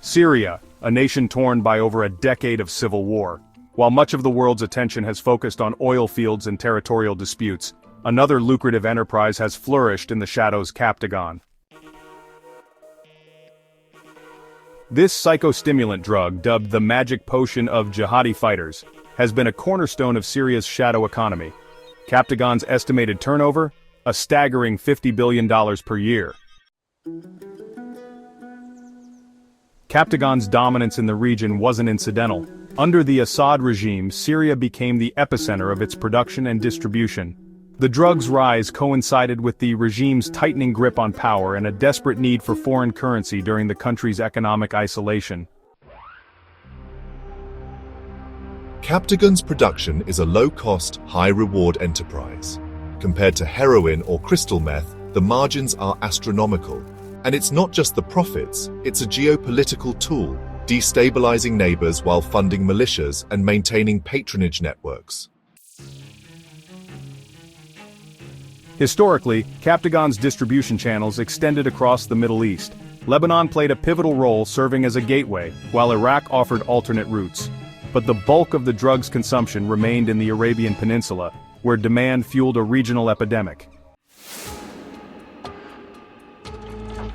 Syria, a nation torn by over a decade of civil war. While much of the world's attention has focused on oil fields and territorial disputes, another lucrative enterprise has flourished in the shadows: Captagon. This psychostimulant drug, dubbed the magic potion of jihadi fighters, has been a cornerstone of Syria's shadow economy. Captagon's estimated turnover? A staggering $50 billion per year. Captagon's dominance in the region wasn't incidental. Under the Assad regime, Syria became the epicenter of its production and distribution. The drug's rise coincided with the regime's tightening grip on power and a desperate need for foreign currency during the country's economic isolation. Captagon's production is a low-cost, high-reward enterprise. Compared to heroin or crystal meth, the margins are astronomical. And it's not just the profits, it's a geopolitical tool, destabilizing neighbors while funding militias and maintaining patronage networks. Historically, Captagon's distribution channels extended across the Middle East. Lebanon played a pivotal role, serving as a gateway, while Iraq offered alternate routes. But the bulk of the drug's consumption remained in the Arabian Peninsula, where demand fueled a regional epidemic.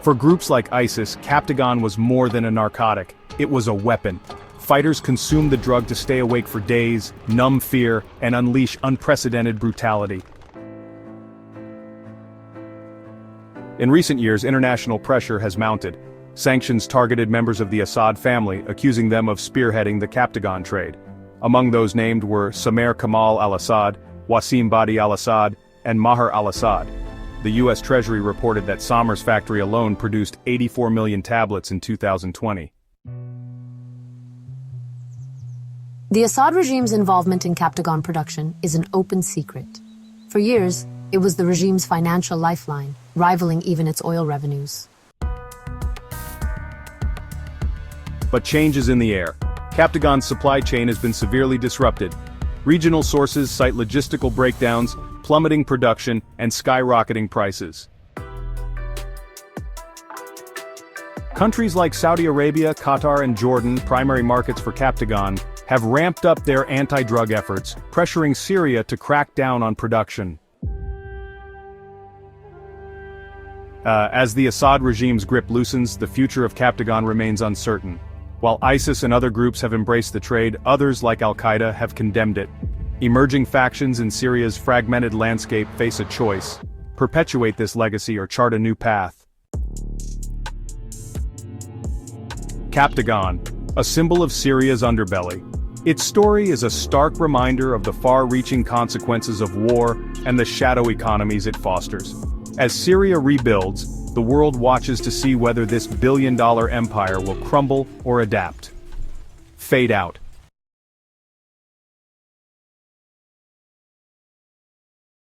For groups like ISIS, Captagon was more than a narcotic, it was a weapon. Fighters consumed the drug to stay awake for days, numb fear, and unleash unprecedented brutality. In recent years, international pressure has mounted. Sanctions targeted members of the Assad family, accusing them of spearheading the Captagon trade. Among those named were Samer Kamal al-Assad, Wasim Badi al-Assad, and Maher al-Assad. The U.S. Treasury reported that Samer's factory alone produced 84 million tablets in 2020. The Assad regime's involvement in Captagon production is an open secret. For years, it was the regime's financial lifeline, rivaling even its oil revenues. But change is in the air. Captagon's supply chain has been severely disrupted. Regional sources cite logistical breakdowns, plummeting production, and skyrocketing prices. Countries like Saudi Arabia, Qatar, and Jordan, primary markets for Captagon, have ramped up their anti-drug efforts, pressuring Syria to crack down on production. As the Assad regime's grip loosens, the future of Captagon remains uncertain. While ISIS and other groups have embraced the trade, others like Al-Qaeda have condemned it. Emerging factions in Syria's fragmented landscape face a choice: perpetuate this legacy or chart a new path. Captagon, a symbol of Syria's underbelly. Its story is a stark reminder of the far-reaching consequences of war and the shadow economies it fosters. As Syria rebuilds, the world watches to see whether this billion-dollar empire will crumble or adapt. Fade out.